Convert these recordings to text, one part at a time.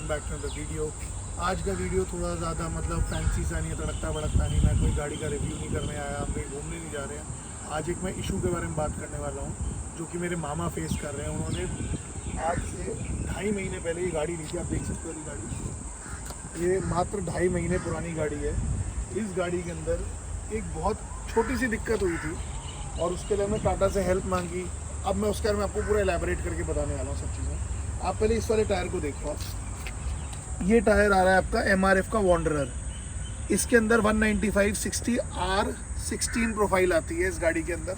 Back to the video. आज का video थोड़ा ज़्यादा मतलब फैंसी सा नहीं है, तड़कता भड़कता नहीं। मैं कोई गाड़ी का रिव्यू नहीं करने आया, हम कहीं घूमने नहीं जा रहे हैं। आज एक मैं इशू के बारे में बात करने वाला हूँ जो कि मेरे मामा फेस कर रहे हैं। उन्होंने आज से 2.5 महीने पहले ये गाड़ी ली थी। आप देख सकते हो, ये गाड़ी ये मात्र 2.5 महीने पुरानी गाड़ी है। इस गाड़ी के अंदर एक बहुत छोटी सी दिक्कत हुई थी और उसके लिए मैं टाटा से हेल्प मांगी। अब मैं उसके बारे में आपको पूरा एलैबोरेट करके बताने वाला हूँ सब चीज़ें। आप पहले इस वाले टायर को देखो। ये टायर आ रहा है आपका MRF का वॉन्डरर। इसके अंदर 195/60 R16 प्रोफाइल आती है इस गाड़ी के अंदर।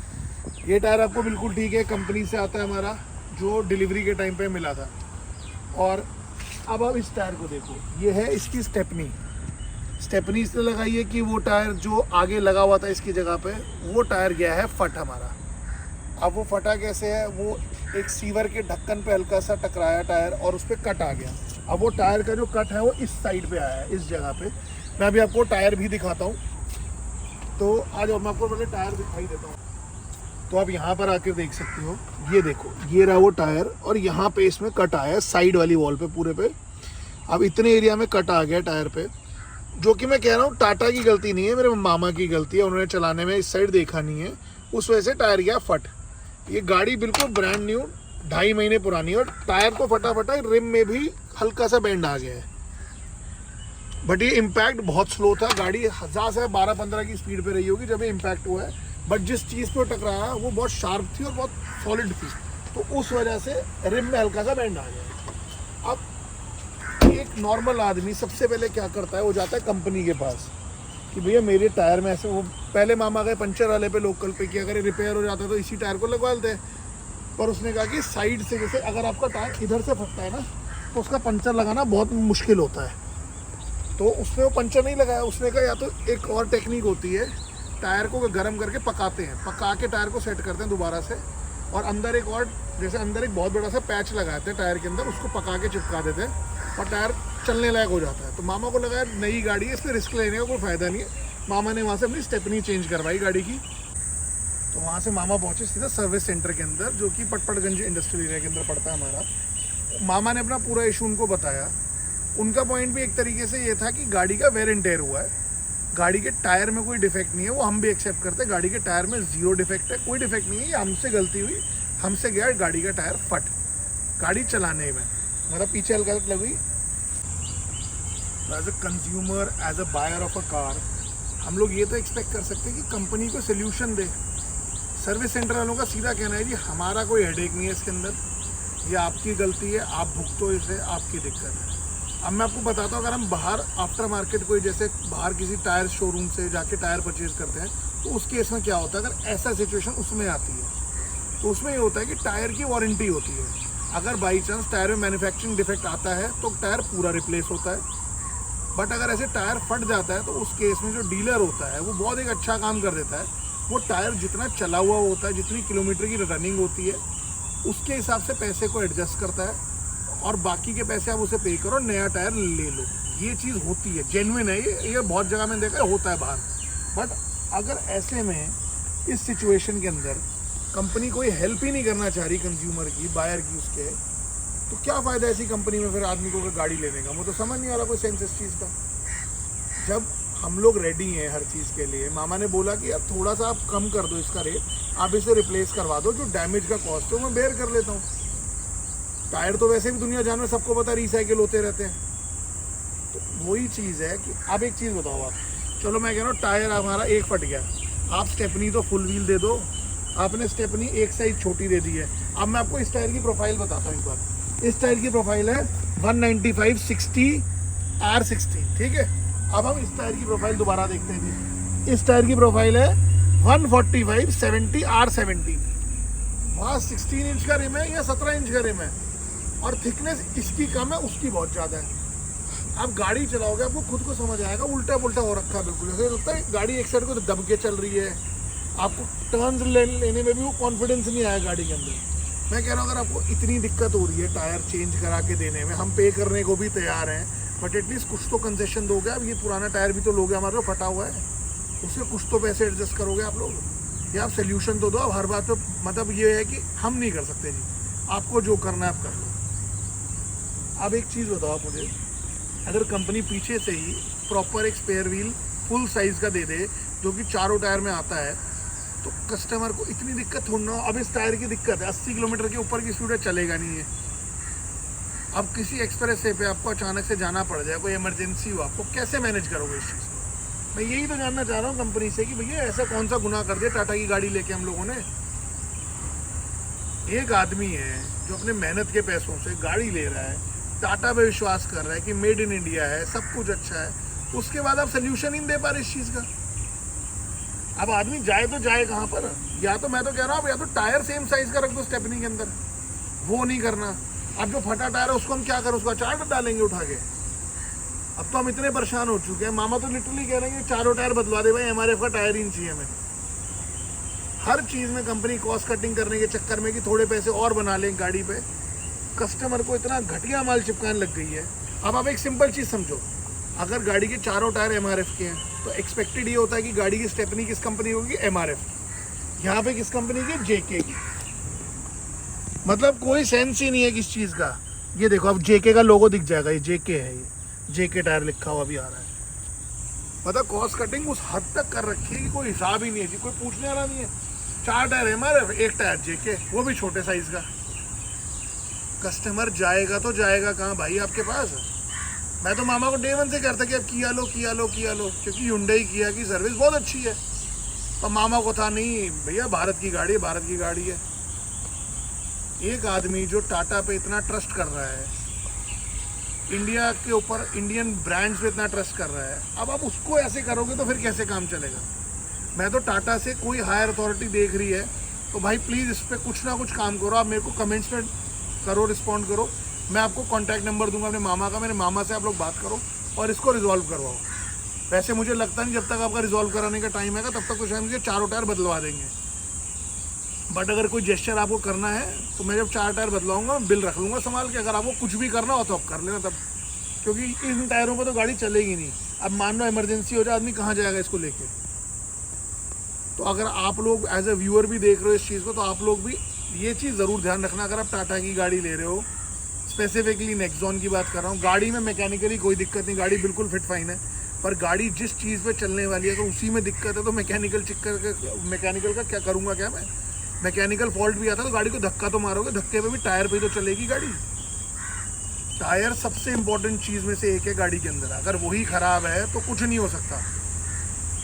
ये टायर आपको बिल्कुल ठीक है, कंपनी से आता है हमारा, जो डिलीवरी के टाइम पे मिला था। और अब आप इस टायर को देखो, ये है इसकी स्टेपनी इसलिए लगाई है कि वो टायर जो आगे लगा हुआ था इसकी जगह पे, वो टायर गया है फट हमारा। अब वो फटा कैसे है, वो एक सीवर के ढक्कन पे हल्का सा टकराया टायर और उस पर कट आ गया। अब वो टायर का जो कट है वो इस साइड पे आया है, इस जगह पे। मैं अभी आपको टायर भी दिखाता हूँ। तो आज मैं आपको पहले टायर दिखाई देता हूँ। तो आप यहाँ पर आकर देख सकते हो, ये देखो, ये रहा वो टायर और यहाँ पे इसमें कट आया है साइड वाली वॉल पे, पूरे पे। अब इतने एरिया में कट आ गया टायर पे, जो कि मैं कह रहा हूँ टाटा की गलती नहीं है, मेरे मामा की गलती है। उन्होंने चलाने में इस साइड देखा नहीं है, उस वजह से टायर गया फट। ये गाड़ी बिल्कुल ब्रांड न्यू 2.5 महीने पुरानी है और टायर तो फटा रिम में भी हल्का सा बेंड आ गया है। बट ये इम्पैक्ट बहुत स्लो था। गाड़ी 1000 से 12-15 की स्पीड पे रही होगी जब ये इम्पैक्ट हुआ है। बट जिस चीज़ पे टकराया वो बहुत शार्प थी और बहुत सॉलिड थी, तो उस वजह से रिम में हल्का सा बेंड आ गया। अब एक नॉर्मल आदमी सबसे पहले क्या करता है, वो जाता है कंपनी के पास कि भैया मेरे टायर में ऐसे, वो पहले मामा गए पंचर वाले पे, लोकल पे, कि अगर ये रिपेयर हो जाता है तो इसी टायर को लगवा देते हैं। पर उसने कहा कि साइड से, जैसे अगर आपका टायर इधर से फटता है ना, तो उसका पंचर लगाना बहुत मुश्किल होता है। तो उसने वो पंचर नहीं लगाया। उसने कहा या तो एक और टेक्निक होती है, टायर को गर्म करके पकाते हैं, पका के टायर को सेट करते हैं दोबारा से, और अंदर एक और, जैसे अंदर एक बहुत बड़ा सा पैच लगाते हैं टायर के अंदर, उसको पका के चिपका देते हैं और टायर चलने लायक हो जाता है। तो मामा को लगा नई गाड़ी है, इसमें रिस्क लेने का कोई फ़ायदा नहीं है। मामा ने वहाँ से अपनी स्टेपनी चेंज करवाई गाड़ी की। तो वहाँ से मामा पहुँचे सीधा सर्विस सेंटर के अंदर, जो कि पटपड़गंज इंडस्ट्रियल एरिया के अंदर पड़ता है हमारा। मामा ने अपना पूरा इशू उनको बताया। उनका पॉइंट भी एक तरीके से ये था कि गाड़ी का वेयर एंड टेयर हुआ है, गाड़ी के टायर में कोई डिफेक्ट नहीं है। वो हम भी एक्सेप्ट करते हैं, गाड़ी के टायर में 0 डिफेक्ट है, कोई डिफेक्ट नहीं है, ये हमसे गलती हुई, हमसे गया गाड़ी का टायर फट गाड़ी चलाने में, मतलब पीछे हल्का लगी। As a consumer, as a buyer of a car, हम लोग ये तो एक्सपेक्ट कर सकते हैं कि कंपनी को सोल्यूशन दे। सर्विस सेंटर वालों का सीधा कहना है जी हमारा कोई हेडेक नहीं है इसके अंदर, ये आपकी गलती है, आप भुगतो इसे, आपकी दिक्कत है। अब मैं आपको बताता हूँ, अगर हम बाहर आफ्टर मार्केट कोई, जैसे बाहर किसी टायर शोरूम से जाके टायर परचेज करते हैं, तो उस केस में क्या होता है, अगर ऐसा सिचुएशन उसमें आती है तो उसमें ये होता है कि टायर की वारंटी होती है। अगर बाई चांस टायर में मैन्युफैक्चरिंग डिफेक्ट आता है तो टायर पूरा रिप्लेस होता है। बट अगर ऐसे टायर फट जाता है तो उस केस में जो डीलर होता है वो बहुत एक अच्छा काम कर देता है। वो टायर जितना चला हुआ होता है, जितनी किलोमीटर की रनिंग होती है, उसके हिसाब से पैसे को एडजस्ट करता है और बाकी के पैसे आप उसे पे करो, नया टायर ले लो। ये चीज़ होती है, जेन्युइन है ये बहुत जगह मैंने देखा है, होता है बाहर। बट अगर ऐसे में इस सिचुएशन के अंदर कंपनी कोई हेल्प ही नहीं करना चाह रही कंज्यूमर की, बायर की, उसके, तो क्या फ़ायदा ऐसी कंपनी में फिर आदमी को गाड़ी लेने का। मुझे तो समझ नहीं आ रहा कोई सेंस इस चीज़ का। जब हम लोग रेडी हैं हर चीज़ के लिए, मामा ने बोला कि यार थोड़ा सा आप कम कर दो इसका रेट, आप इसे रिप्लेस करवा दो, जो डैमेज का कॉस्ट है मैं बेयर कर लेता हूँ। टायर तो वैसे भी दुनिया जान में सबको पता रिसाइकिल होते रहते हैं। तो वही चीज़ है कि अब एक चीज़ बताओ आप, चलो मैं कह रहा हूँ टायर हमारा एक फट गया, आप स्टेपनी तो फुल व्हील दे दो, आपने स्टेपनी एक साइज छोटी दे दी है। अब मैं आपको इस टायर की प्रोफाइल बताता हूँ एक बार। इस टायर की प्रोफाइल है 195/60 R16, ठीक है। अब हम इस टायर की प्रोफाइल दोबारा देखते हैं। इस टायर की प्रोफाइल है 145/70 R17। वहाँ 16 इंच का रिम है या 17 इंच का रिम है, और थिकनेस इसकी कम है, उसकी बहुत ज़्यादा है। आप गाड़ी चलाओगे आपको खुद को समझ आएगा, उल्टा पुल्टा हो रखा है बिल्कुल, ऐसे लगता है गाड़ी एक साइड को तो दब के चल रही है। आपको टर्न्स लेने में भी वो कॉन्फिडेंस नहीं आया गाड़ी के अंदर। मैं कह रहा हूँ अगर आपको इतनी दिक्कत हो रही है टायर चेंज करा के देने में, हम पे करने को भी तैयार हैं, बट एटलीस्ट कुछ तो कंसेशन दोगे। अब ये पुराना टायर भी तो लोगे हमारे को, फटा हुआ है, उससे कुछ तो पैसे एडजस्ट करोगे आप लोग, या आप सोल्यूशन तो दो। अब हर बात पे मतलब ये है कि हम नहीं कर सकते जी, आपको जो करना है आप कर लो। अब एक चीज़ बताओ आप मुझे, अगर कंपनी पीछे से ही प्रॉपर एक स्पेयर व्हील फुल साइज़ का दे दे जो कि चारों टायर में आता है, तो कस्टमर को इतनी दिक्कत हो ना। अब इस टायर की दिक्कत है, 80 किलोमीटर के ऊपर की स्पीड चलेगा नहीं है। अब किसी एक्सप्रेस वे पे आपको अचानक से जाना पड़ जाए, कोई इमरजेंसी हो, आपको कैसे मैनेज करोगे इस चीज़ को? मैं यही तो जानना चाह रहा हूँ कंपनी से कि भैया ऐसा कौन सा गुनाह कर दिया टाटा की गाड़ी लेके हम लोगों ने। एक आदमी है जो अपने मेहनत के पैसों से गाड़ी ले रहा है, टाटा पे विश्वास कर रहा है कि मेड इन इंडिया है, सब कुछ अच्छा है, उसके बाद आप सोल्यूशन ही नहीं दे पा रहे इस चीज़ का। अब आदमी जाए तो जाए कहाँ पर? या तो मैं तो कह रहा हूँ या तो टायर सेम साइज का रख दो स्टेपनी के अंदर, वो नहीं करना। अब जो फटा टायर है उसको हम क्या करें, उसका चार्ट डालेंगे उठा के? अब तो हम इतने परेशान हो चुके हैं, मामा तो लिटरली कह रहे हैं कि चारों टायर बदलवा दे भाई, एमआरएफ का टायर ही नहीं चाहिए हमें। हर चीज़ में कंपनी कॉस्ट कटिंग करने के चक्कर में कि थोड़े पैसे और बना लें गाड़ी पे, कस्टमर को इतना घटिया माल चिपकाने लग गई है। अब आप एक सिंपल चीज़ समझो, अगर गाड़ी के चारों टायर एमआरएफ के हैं तो एक्सपेक्टेड ये होता है कि गाड़ी की स्टेपनी किस कंपनी होगी, एमआरएफ। यहाँ पे किस कंपनी की, जेके की। मतलब कोई सेंस ही नहीं है किस चीज़ का। ये देखो अब जेके का लोगो दिख जाएगा, ये जेके है, ये जेके टायर लिखा हुआ भी आ रहा है। मतलब कॉस्ट कटिंग उस हद तक कर रखी है कि कोई हिसाब ही नहीं है जी, कोई पूछने वाला नहीं है। 4 टायर एमआरएफ, 1 टायर जेके, वो भी छोटे साइज का। कस्टमर जाएगा तो जाएगा कहाँ भाई आपके पास? मैं तो मामा को डे 1 से कहता कि अब किया लो, क्योंकि हुंडई किया की सर्विस बहुत अच्छी है। पर मामा को था नहीं भैया, भारत की गाड़ी है, भारत की गाड़ी है। एक आदमी जो टाटा पे इतना ट्रस्ट कर रहा है, इंडिया के ऊपर इंडियन ब्रांड्स पे इतना ट्रस्ट कर रहा है, अब आप उसको ऐसे करोगे तो फिर कैसे काम चलेगा? मैं तो टाटा से कोई हायर अथॉरिटी देख रही है तो भाई प्लीज़ इस पर कुछ ना कुछ काम करो। आप मेरे को कमेंट्स में करो, रिस्पॉन्ड करो। मैं आपको कॉन्टैक्ट नंबर दूंगा अपने मामा का, मेरे मामा से आप लोग बात करो और इसको रिजॉल्व करवाओ। वैसे मुझे लगता नहीं जब तक आपका रिजॉल्व कराने का टाइम आएगा तब तक तो शायद मुझे चारों टायर बदलवा देंगे। बट अगर कोई जेस्चर आपको करना है तो मैं जब 4 टायर बदलवाऊंगा बिल रख लूँगा संभाल के। अगर आपको कुछ भी करना हो तो आप कर लेना तब, क्योंकि इन टायरों पर तो गाड़ी चलेगी नहीं। अब मान लो इमरजेंसी हो जाए, आदमी कहाँ जाएगा इसको लेके? तो अगर आप लोग एज ए व्यूअर भी देख रहे हो इस चीज़ को, तो आप लोग भी ये चीज़ ज़रूर ध्यान रखना। अगर आप टाटा की गाड़ी ले रहे हो, स्पेसिफिकली नेक्सॉन की बात कर रहा हूँ, गाड़ी में मैकेनिकली कोई दिक्कत नहीं, गाड़ी बिल्कुल फिट फाइन है। पर गाड़ी जिस चीज़ पे चलने वाली है अगर उसी में दिक्कत है तो मैकेनिकल का क्या करूँगा? क्या मैं मैकेनिकल फॉल्ट भी आता है तो गाड़ी को धक्का तो मारोगे, धक्के पे भी टायर पे तो चलेगी गाड़ी। टायर सबसे इम्पोर्टेंट चीज़ में से एक है गाड़ी के अंदर, अगर वही ख़राब है तो कुछ नहीं हो सकता।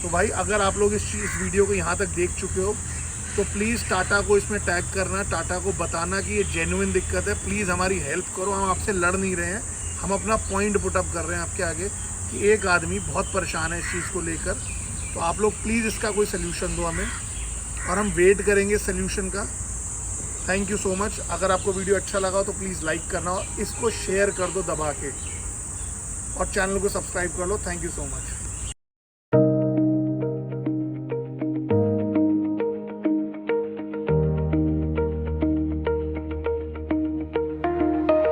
तो भाई अगर आप लोग इस वीडियो को यहाँ तक देख चुके हो तो प्लीज़ टाटा को इसमें टैग करना, टाटा को बताना कि ये जेन्युइन दिक्कत है, प्लीज़ हमारी हेल्प करो। हम आपसे लड़ नहीं रहे हैं, हम अपना पॉइंट पुट अप कर रहे हैं आपके आगे कि एक आदमी बहुत परेशान है इस चीज़ को लेकर। तो आप लोग प्लीज़ इसका कोई सल्यूशन दो हमें, और हम वेट करेंगे सल्यूशन का। Thank you so much. अगर आपको वीडियो अच्छा लगा हो तो प्लीज़ लाइक करना और इसको शेयर कर दो दबा के, और चैनल को सब्सक्राइब कर लो। Thank you so much.